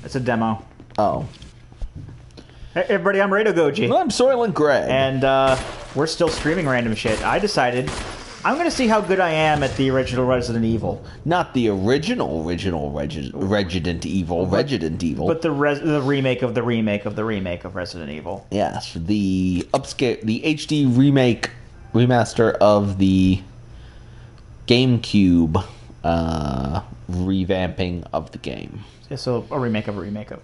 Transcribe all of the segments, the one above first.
It's a demo. Oh. Hey, everybody, I'm Rado Goji. I'm SoylentGreg. And we're still streaming random shit. I decided I'm going to see how good I am at the original Resident Evil. Not the original Resident Evil. But the remake of the remake of the remake of Resident Evil. Yes, the HD remaster of the GameCube revamping of the game. Yeah, so a remake of a remake of.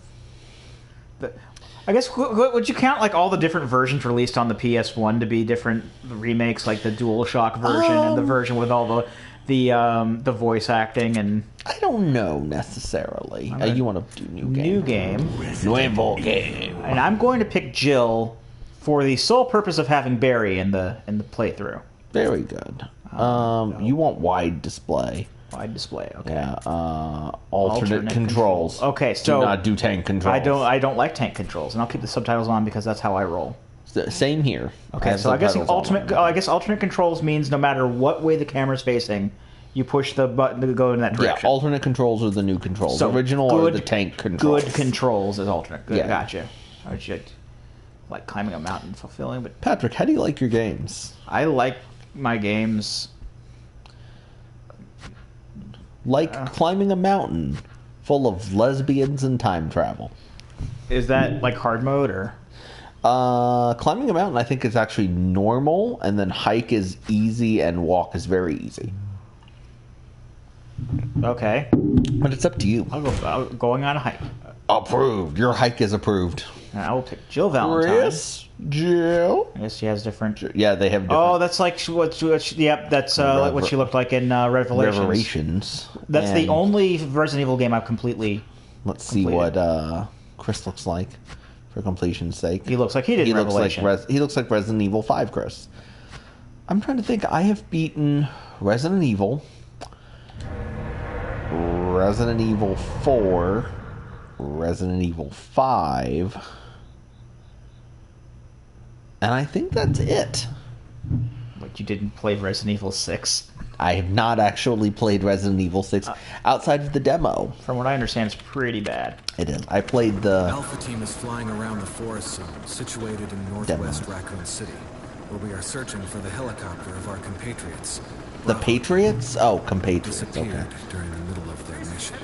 I guess would you count like all the different versions released on the PS1 to be different remakes, like the DualShock version and the version with all the voice acting and? I don't know necessarily. You want to do new game? Nuevo game. And I'm going to pick Jill for the sole purpose of having Barry in the playthrough. Very good. You want wide display. Wide display, okay. Yeah, alternate controls. Okay, so do not do tank controls. I don't like tank controls, and I'll keep the subtitles on because that's how I roll. Same here. Okay, so I guess alternate controls means no matter what way the camera's facing, you push the button to go in that direction. Yeah, alternate controls are the new controls. So original are the tank controls. Good controls is alternate. Good, yeah. Gotcha. I should like climbing a mountain fulfilling, but Patrick, how do you like your games? I like my games. Climbing a mountain full of lesbians and time travel. Is that like hard mode or? Climbing a mountain I think is actually normal, and then hike is easy and walk is very easy. Okay. But it's up to you. I'll go going on a hike. Approved. Your hike is approved. And I will pick Jill Valentine. Chris, Jill. I guess she has different. Yeah, they have different. Oh, that's like yep, that's like what she looked like in Revelations. That's the only Resident Evil game I've completely. Let's see what Chris looks like, for completion's sake. He looks like he did. He looks like Resident Evil 5, Chris. I'm trying to think. I have beaten Resident Evil, Resident Evil 4, Resident Evil 5. And I think that's it. Like you didn't play Resident Evil 6? I have not actually played Resident Evil 6 outside of the demo. From what I understand, it's pretty bad. It is. I played the... Alpha team is flying around the forest zone, situated in northwest Raccoon City, where we are searching for the helicopter of our compatriots. The Patriots? Oh, compatriots. Disappeared during the middle of their mission.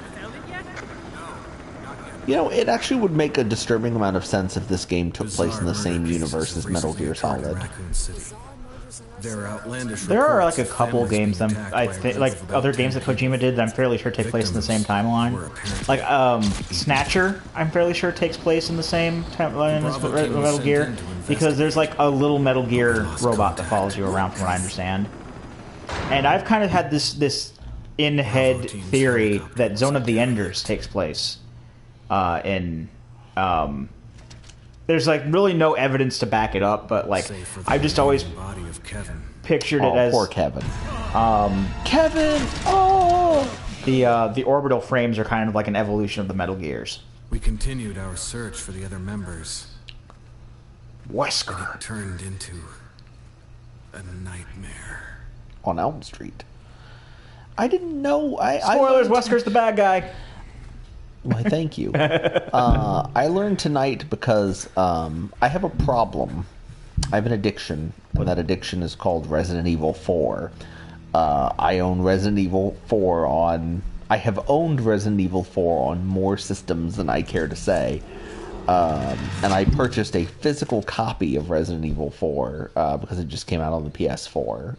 You know, it actually would make a disturbing amount of sense if this game took place in the same universe as Metal Gear Solid. There are like a couple games that I think, like other games that Kojima did that I'm fairly sure take place in the same timeline. Like Snatcher, I'm fairly sure takes place in the same timeline as Metal Gear, because there's like a little Metal Gear robot that follows you around, from what I understand. And I've kind of had this in-head theory that Zone of the Enders takes place. There's like really no evidence to back it up, but like I've just always pictured it as poor Kevin. Kevin. Oh, the orbital frames are kind of like an evolution of the Metal Gears. We continued our search for the other members. Wesker. It turned into a nightmare on Elm Street. I didn't know. Spoilers. Wesker's the bad guy. Why, thank you. I learned tonight because I have a problem. I have an addiction, and that addiction is called Resident Evil 4. I own Resident Evil 4 on... I have owned Resident Evil 4 on more systems than I care to say. And I purchased a physical copy of Resident Evil 4 because it just came out on the PS4.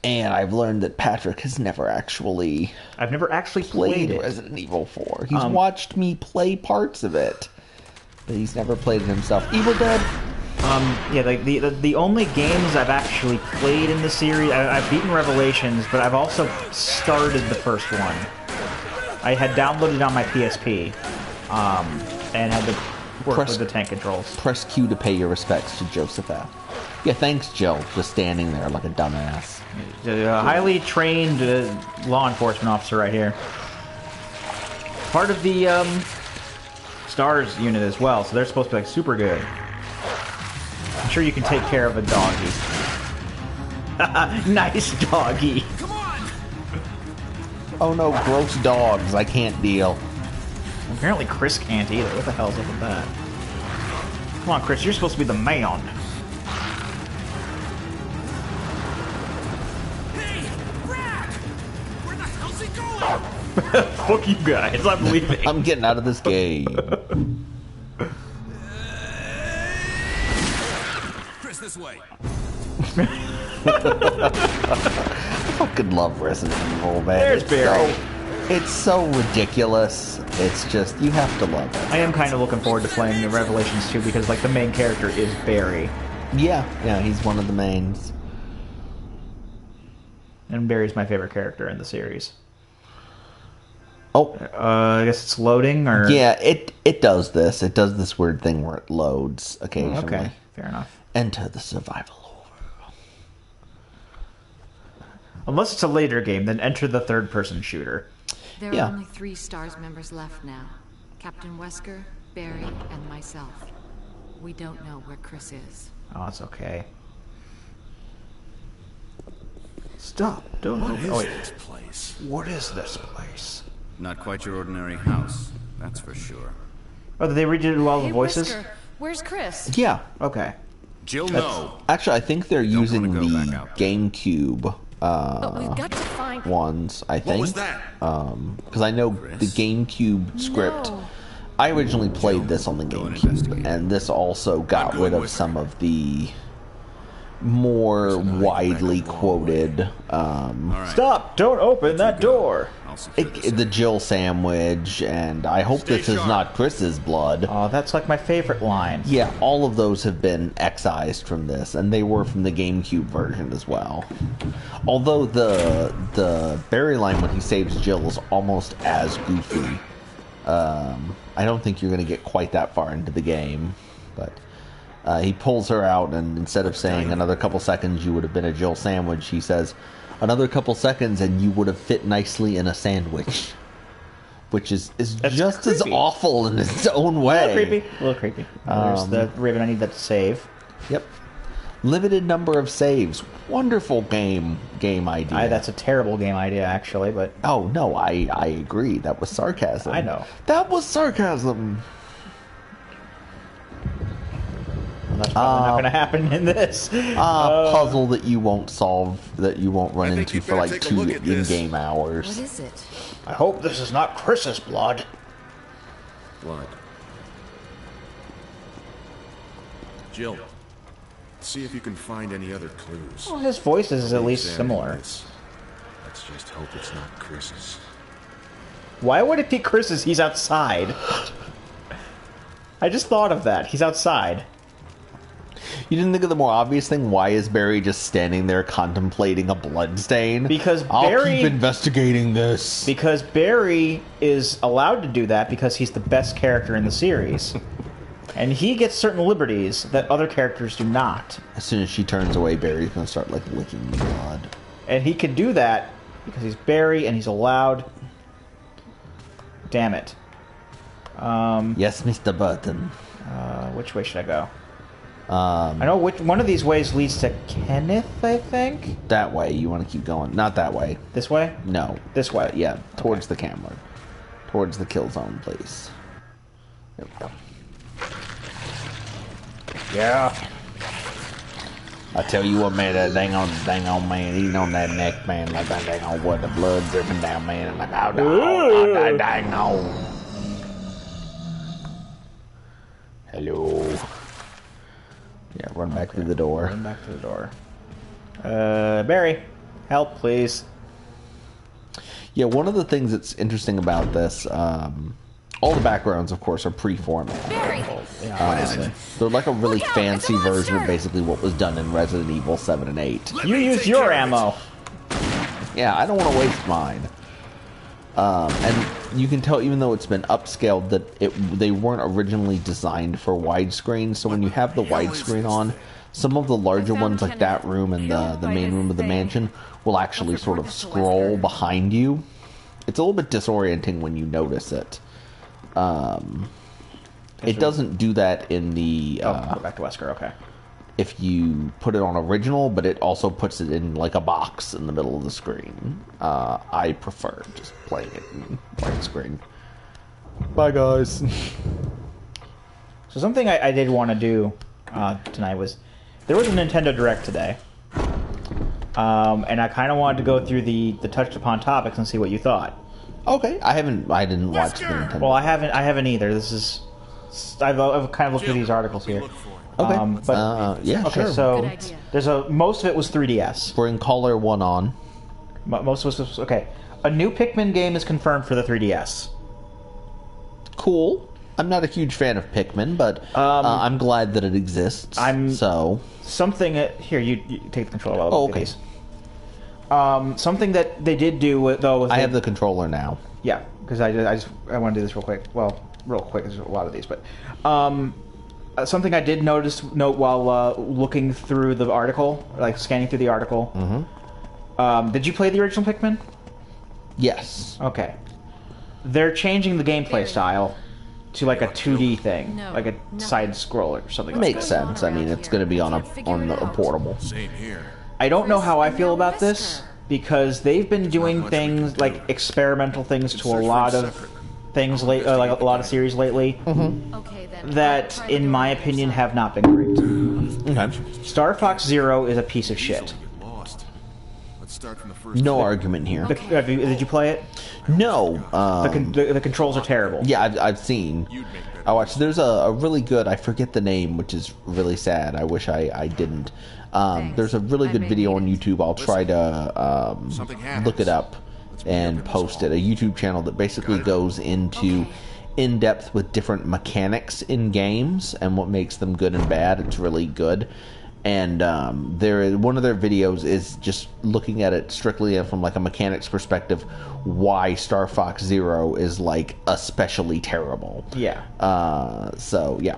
And I've learned that Patrick has never actually... I've never actually played it. Resident Evil 4. He's watched me play parts of it, but he's never played it himself. Evil Dead? Yeah, like the only games I've actually played in the series... I've beaten Revelations, but I've also started the first one. I had downloaded it on my PSP, and had to work with the tank controls. Press Q to pay your respects to Joseph. Yeah, thanks, Jill. Just standing there like a dumbass. A highly trained law enforcement officer right here. Part of the STARS unit as well, so they're supposed to be like super good. I'm sure you can take care of a doggy. Nice doggy. Come on. Oh no, gross dogs. I can't deal. Apparently Chris can't either. What the hell's up with that? Come on, Chris, you're supposed to be the man. Hey, Brad! Where the hell's he going? Fuck you guys, I'm leaving. I'm getting out of this game. Chris, this way. I fucking love Resident Evil, man. There's Barry. It's so ridiculous. It's just, you have to love it. I am kind of looking forward to playing the Revelations 2 because, like, the main character is Barry. Yeah, he's one of the mains. And Barry's my favorite character in the series. Oh. I guess it's loading, or... Yeah, it does this. It does this weird thing where it loads occasionally. Okay, fair enough. Enter the survival order. Unless it's a later game, then enter the third-person shooter. There are only 3 STARS members left now. Captain Wesker, Barry, and myself. We don't know where Chris is. Oh, it's okay. Stop. Don't... What is wait. this place? What is this place? Not quite your ordinary house, that's for sure. Oh, did they redo all the Hey, voices? Wesker, where's Chris? Yeah. Okay. Jill, no! Actually, I think they're using wanna go the back out. GameCube But we've got to find... ones, I think. What was that? Because I know the GameCube script. No. I originally played this on the Go and GameCube, investigate. and this also got going rid of with some of the more widely quoted. All right. Stop! Don't open that door! I'll secure this. The Jill sandwich, and I hope Stay this is sharp. not Chris's blood. Oh, that's like my favorite line. Yeah, all of those have been excised from this, and they were from the GameCube version as well. Although the Barry line when he saves Jill is almost as goofy. I don't think you're going to get quite that far into the game, but he pulls her out, and instead of saying another couple seconds you would have been a Jill sandwich, he says another couple seconds and you would have fit nicely in a sandwich. Which is just as creepy. awful in its own way. A little creepy. There's the Raven I need that to save. Yep. Limited number of saves. Wonderful game idea. That's a terrible game idea, actually, but... Oh, no, I agree. That was sarcasm. I know. That was sarcasm. Well, that's probably not going to happen in this. Puzzle that you won't solve, that you won't run I think into you for better like take a 2 look at this. in-game hours. What is it? I hope this is not Chris's blood. Blood. Jill, see if you can find any other clues. Well, his voice is at least Examine similar. this. Let's just hope it's not Chris's. Why would it be Chris's? He's outside. I just thought of that. He's outside. You didn't think of the more obvious thing? Why is Barry just standing there contemplating a blood stain? Because I'll Barry- keep investigating this. Because Barry is allowed to do that because he's the best character in the series. And he gets certain liberties that other characters do not. As soon as she turns away, Barry's gonna start like licking the blood. And he can do that because he's Barry and he's allowed. Damn it. Yes, Mr. Button. Which way should I go? I know which one of these ways leads to Kenneth, I think? That way. You want to keep going. Not that way. This way? No. This way. Yeah, towards the camera. Towards the kill zone, please. There we go. Yeah. I tell you what, man, that dang on man, he's on that neck, man, like that dang on what, the blood dripping down, man, and like, oh, no, that dang on. Hello. Yeah, run back through the door. Run back to the door. Barry, help, please. Yeah, one of the things that's interesting about this, all the backgrounds, of course, are pre-formatted. Barry! They're like a really Look out, fancy it's a version of monster! basically what was done in Resident Evil 7 and 8. You used your ammo. Yeah, I don't want to waste mine. And you can tell, even though it's been upscaled, that they weren't originally designed for widescreen. So when you have the widescreen on, some of the larger ones, like that room and the main room of the mansion, will actually sort of scroll behind you. It's a little bit disorienting when you notice it. It doesn't do that in the... Go back to Wesker, okay. if you put it on original, but it also puts it in like a box in the middle of the screen. I prefer just playing it in widescreen. Bye, guys. So something I did want to do tonight was, there was a Nintendo Direct today, and I kind of wanted to go through the touched upon topics and see what you thought. Okay, I didn't watch the Nintendo. Well, I haven't either. This is, I've kind of looked through these articles here. Okay, yeah, okay, sure. so Good idea. there's most of it was 3DS. Bring caller 1 on. Most of it was okay. A new Pikmin game is confirmed for the 3DS. Cool. I'm not a huge fan of Pikmin, but I'm glad that it exists. Something here. You take the controller. Oh, okay. Something that they did do though. Was I have the controller now. Yeah, because I want to do this real quick. Well, real quick. There's a lot of these, but something I did note while looking through the article, like scanning through the article. Mm-hmm. Did you play the original Pikmin? Yes. Okay. They're changing the gameplay style to like a 2D thing, like a side scroller or something. Makes sense. I mean, it's going to be on a portable. Same here. I don't know how I feel about this because they've been doing things like experimental things to a lot of things like a lot of series lately that, in my opinion, have not been great. Okay. Star Fox Zero is a piece of shit. No argument here. Did you play it? No. The controls are terrible. Yeah, I've seen. I watched. There's a really good. I forget the name, which is really sad. I wish I didn't. There's a really good video on YouTube. I'll try to look it up and post it. A YouTube channel that basically goes into in depth with different mechanics in games and what makes them good and bad. It's really good. And one of their videos is just looking at it strictly from like a mechanics perspective, why Star Fox Zero is like especially terrible. Yeah. So yeah.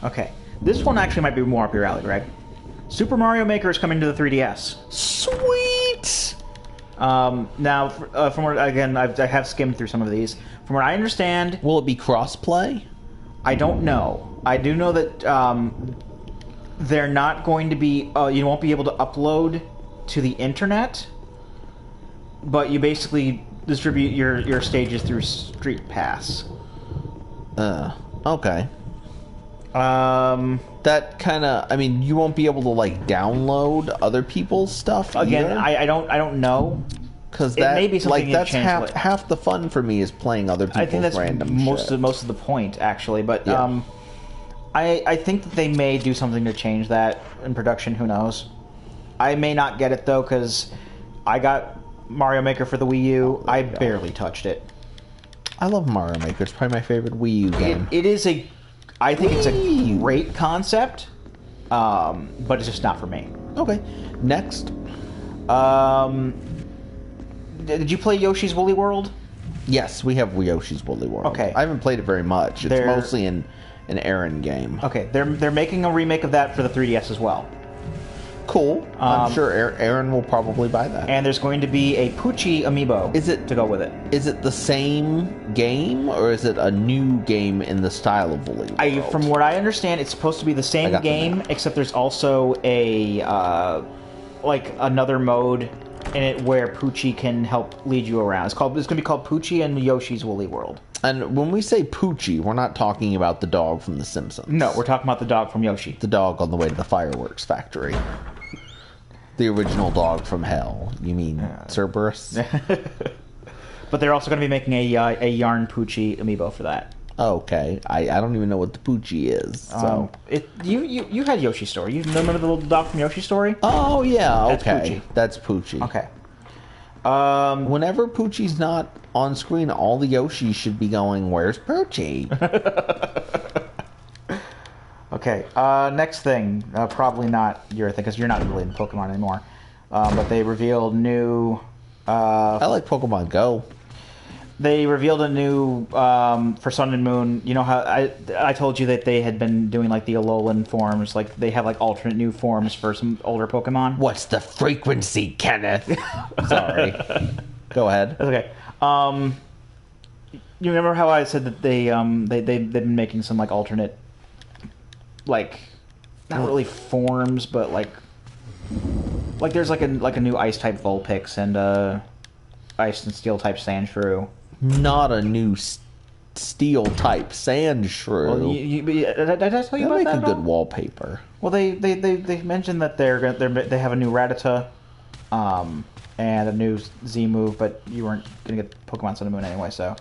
Okay. This one actually might be more up your alley, Greg. Super Mario Maker is coming to the 3DS. Sweet. Now, from where again, I have skimmed through some of these. From what I understand, Will it be cross-play? I don't know. I do know that they're not going to be. You won't be able to upload to the internet, but you basically distribute your stages through Street Pass. Okay. That kind of. I mean, you won't be able to like download other people's stuff Again, either? I don't know. Because It may be something that's change half the fun for me is playing other people's I think that's random most shit. of the point, actually. But Yeah. I think that they may do something to change that in production. Who knows? I may not get it though because I got Mario Maker for the Wii U. I barely touched it. I love Mario Maker. It's probably my favorite Wii U game. It is a. I think it's a great concept, but it's just not for me. Okay. Next. Did you play Yoshi's Woolly World? Yes, we have Yoshi's Woolly World. Okay. I haven't played it very much. It's mostly an Aaron game. Okay, they're making a remake of that for the 3DS as well. Cool. I'm sure Aaron will probably buy that. And there's going to be a Poochie amiibo to go with it. Is it the same game, or is it a new game in the style of Woolly World? From what I understand, it's supposed to be the same game, except there's also a like another mode in it where Poochie can help lead you around. It's going to be called Poochie and Yoshi's Woolly World. And when we say Poochie, we're not talking about the dog from The Simpsons. No, we're talking about the dog from Yoshi. The dog on the way to the fireworks factory. The original dog from hell. You mean Cerberus? But they're also going to be making a Yarn Poochie amiibo for that. Okay, I don't even know what the Poochie is. So you had Yoshi's Story. You remember the little dog from Yoshi's Story? Oh yeah, That's okay, Poochie. That's Poochie. Okay. Whenever Poochie's not on screen, all the Yoshis should be going, "Where's Poochie?" Okay. Next thing, probably not your thing because you're not really into Pokemon anymore. But they revealed new. I like Pokemon Go. They revealed a new for Sun and Moon. You know how I told you that they had been doing like the Alolan forms, like they have like alternate new forms for some older Pokemon. What's the frequency, Kenneth? Sorry. Go ahead. That's okay. You remember how I said that they've been making some like alternate, like not really forms, but like there's like a new Ice type Vulpix and Ice and Steel type Sandshrew. Not a new steel type sand shrew. Well, did I tell you That'd about make that a at all? good wallpaper. Well, they mentioned that they have a new Rattata, and a new Z move, but you weren't gonna get Pokemon Sun and Moon anyway, so.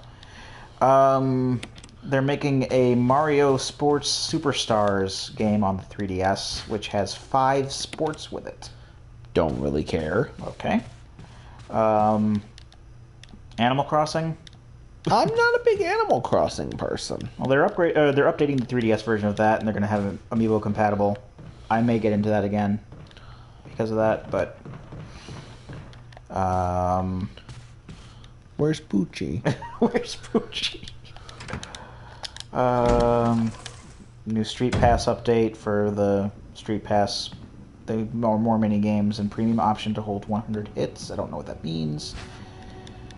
They're making a Mario Sports Superstars game on the 3DS, which has 5 sports with it. Don't really care. Okay. Animal Crossing. I'm not a big Animal Crossing person. Well, they're updating the 3DS version of that, and they're going to have it amiibo compatible. I may get into that again because of that, but Where's Poochie? where's Poochie? New Street Pass update for the Street Pass. They more mini games and premium option to hold 100 hits. I don't know what that means.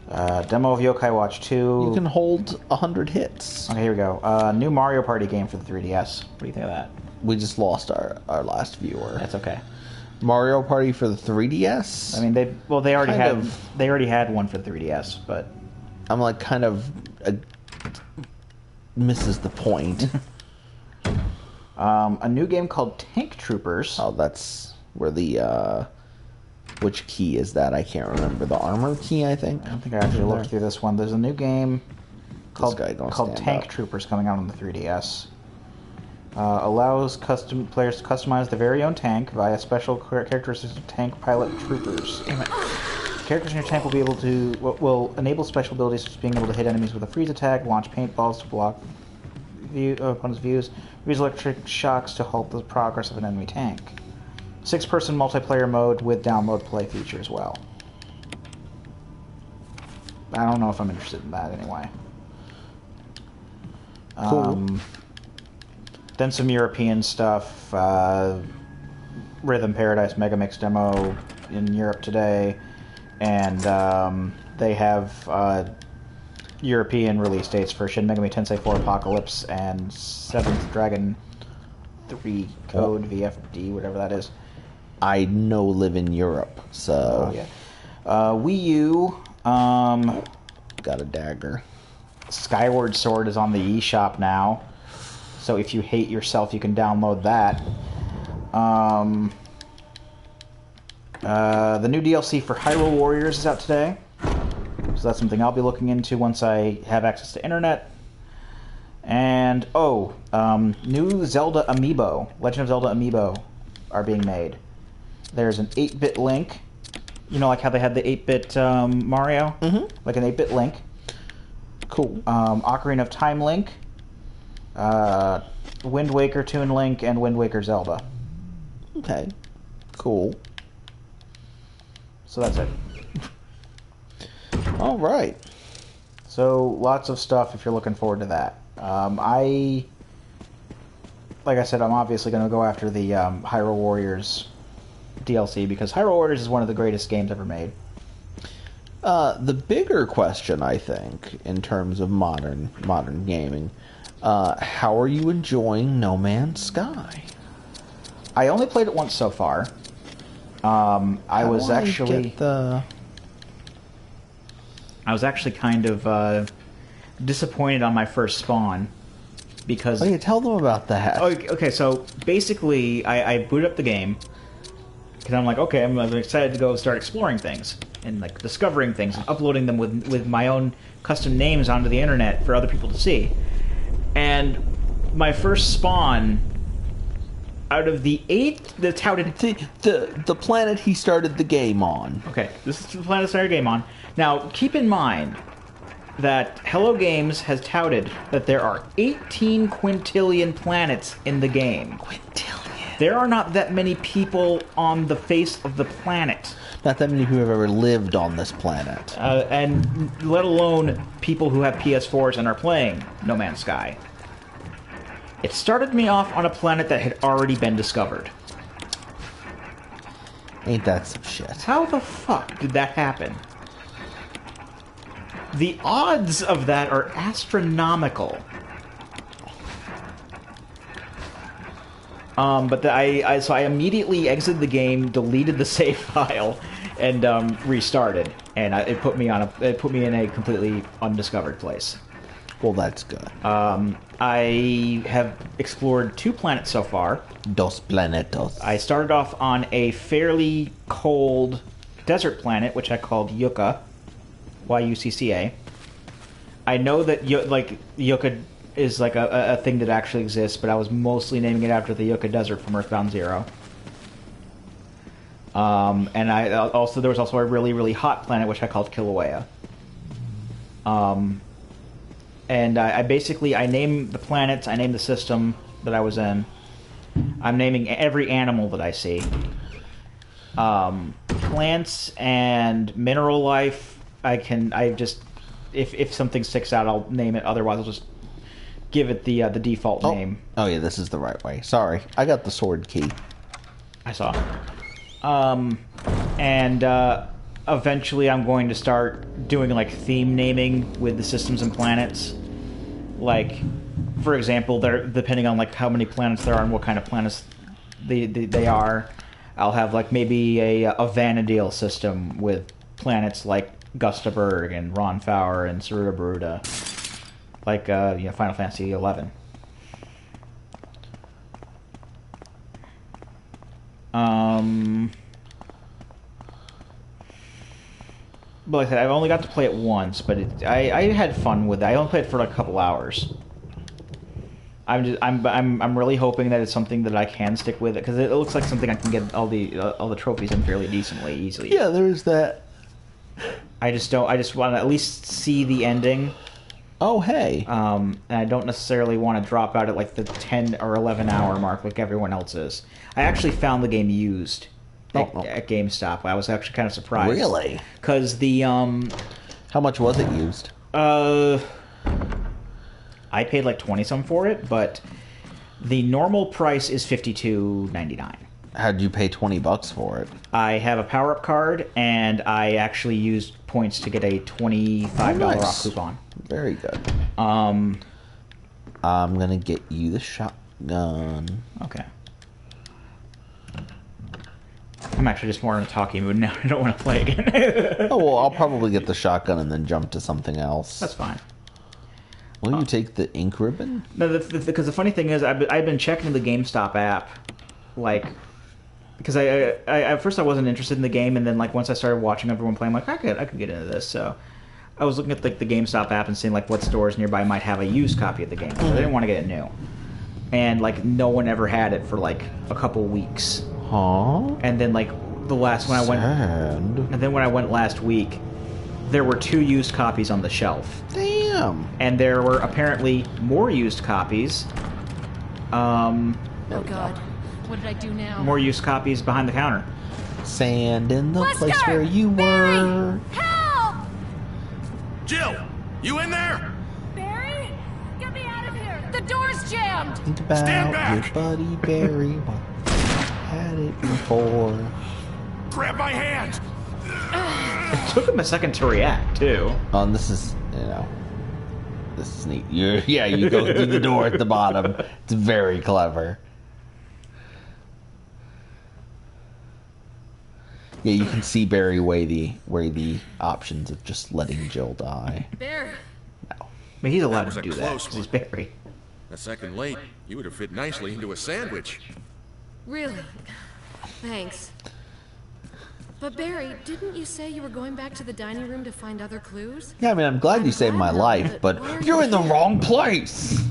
Demo of Yokai Watch 2. You can hold 100 hits. Okay, here we go. New Mario Party game for the 3DS. What do you think of that? We just lost our last viewer. That's okay. Mario Party for the 3DS? I mean, they already Kind had one for the 3DS, but I'm like kind of misses the point. a new game called Tank Troopers. Oh, that's where the which key is that? I can't remember. The armor key, I think. I don't think I actually looked through this one. There's a new game called stand Tank up. Troopers coming out on the 3DS. Allows players to customize their very own tank via special characteristics of tank pilot troopers. Characters in your tank will enable special abilities such as being able to hit enemies with a freeze attack, launch paintballs to block opponents' views, use electric shocks to halt the progress of an enemy tank. 6-person multiplayer mode with download play feature as well. I don't know if I'm interested in that anyway. Cool. Then some European stuff. Rhythm Paradise Mega Mix demo in Europe today. And they have European release dates for Shin Megami Tensei 4 Apocalypse and 7th Dragon 3 Code VFD, whatever that is. I live in Europe, so... Oh, yeah. Wii U... got a dagger. Skyward Sword is on the eShop now. So if you hate yourself, you can download that. The new DLC for Hyrule Warriors is out today. So that's something I'll be looking into once I have access to internet. And, new Zelda Amiibo, Legend of Zelda Amiibo, are being made. There's an 8-bit Link. You know, like how they had the 8-bit Mario? Mm-hmm. Like an 8-bit Link. Cool. Ocarina of Time Link. Wind Waker Toon Link, and Wind Waker Zelda. Okay. Cool. So that's it. All right. So lots of stuff if you're looking forward to that. Like I said, I'm obviously going to go after the Hyrule Warriors DLC because Hyrule Warriors is one of the greatest games ever made. The bigger question, I think, in terms of modern gaming, how are you enjoying No Man's Sky? I only played it once so far. I was actually kind of disappointed on my first spawn because. Oh, yeah, tell them about that. Oh, okay. So basically, I booted up the game because I'm like, okay, I'm excited to go start exploring things and like discovering things and uploading them with my own custom names onto the internet for other people to see. And my first spawn, out of the 8 that touted... The planet he started the game on. Okay, this is the planet I started the game on. Now, keep in mind that Hello Games has touted that there are 18 quintillion planets in the game. Quintillion. There are not that many people on the face of the planet. Not that many who have ever lived on this planet. And let alone people who have PS4s and are playing No Man's Sky. It started me off on a planet that had already been discovered. Ain't that some shit? How the fuck did that happen? The odds of that are astronomical. But I immediately exited the game, deleted the save file, and restarted. And it put me in a completely undiscovered place. Well, that's good. I have explored 2 planets so far. Dos planetos. I started off on a fairly cold desert planet, which I called Yucca, Y-U-C-C-A. I know that Yucca is like a thing that actually exists, but I was mostly naming it after the Yucca Desert from Earthbound Zero. And there was also a really, really hot planet, which I called Kilauea. And I basically name the planets, I name the system that I was in. I'm naming every animal that I see. Plants and mineral life, if something sticks out, I'll name it. Otherwise, I'll just give it the default name. Oh yeah, this is the right way. Sorry, I got the sword key. I saw. And eventually I'm going to start doing like theme naming with the systems and planets. Like, for example, depending on like how many planets there are and what kind of planets they are, I'll have like maybe a Vanadil system with planets like Gustaberg and Ronfaur and Saruta Baruta, like Final Fantasy XI. But like I said, I've only got to play it once, but I had fun with it. I only played it for like a couple hours. I'm really hoping that it's something that I can stick with it, because it looks like something I can get all the trophies in fairly decently, easily. Yeah, there's that. I just want to at least see the ending. Oh, hey. And I don't necessarily want to drop out at like the 10 or 11 hour mark like everyone else is. I actually found the game used at GameStop. I was actually kind of surprised. Really? Because the How much was it used? I paid like 20-some for it, but the normal price is $52.99. How'd you pay $20 for it? I have a power-up card, and I actually used points to get a $25 off coupon. Very good. I'm gonna get you the shotgun. Okay. I'm actually just more in a talking mood now. I don't want to play again. Oh, well, I'll probably get the shotgun and then jump to something else. That's fine. Will you take the ink ribbon? No, because the funny thing is, I've been checking the GameStop app, like, because I at first I wasn't interested in the game, and then like once I started watching everyone play, I'm like, I could get into this. So I was looking at like the GameStop app and seeing like what stores nearby might have a used copy of the game. So I didn't want to get it new, and like no one ever had it for like a couple weeks. Huh? And then like the last when I went, and then when I went last week, there were 2 used copies on the shelf. Damn. And there were apparently more used copies. Oh God, what did I do now? More used copies behind the counter. Sand in the Wesker! place where you were. Help! Jill, you in there? Barry, get me out of here! The door's jammed. Think about Stand back. your buddy Barry. Had it before. Grab my hand. It took him a second to react too. And this is, this is neat. You go through the door at the bottom. It's very clever. Yeah, you can see Barry weigh the options of just letting Jill die. Barry. I mean, he's allowed was to a do that close 'cause he's one. Barry. A second late, you would have fit nicely into a sandwich. Really? Thanks. But Barry, didn't you say you were going back to the dining room to find other clues? Yeah, I mean, I'm glad you saved my life, but why are you're you in the here? wrong place.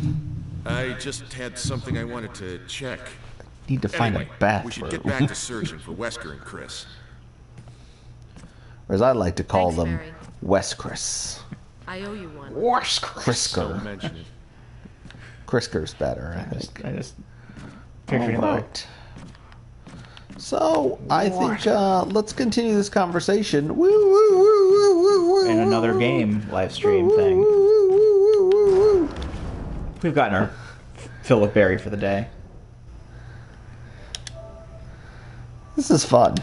I just had something I wanted to check. Need to find Anyway, a bathroom. we should get back to searching for Wesker and Chris. Or as I like to call Thanks, them, Barry. Wes Chris. I owe you one. Crisker. Mention it. Crisker's better, I think. I just pictured him Alright. So, I think, let's continue this conversation. Woo, woo, woo, woo, woo, woo, in another woo, game live stream woo, thing. woo, woo, woo, woo, woo. We've gotten our fill with Barry for the day. This is fun.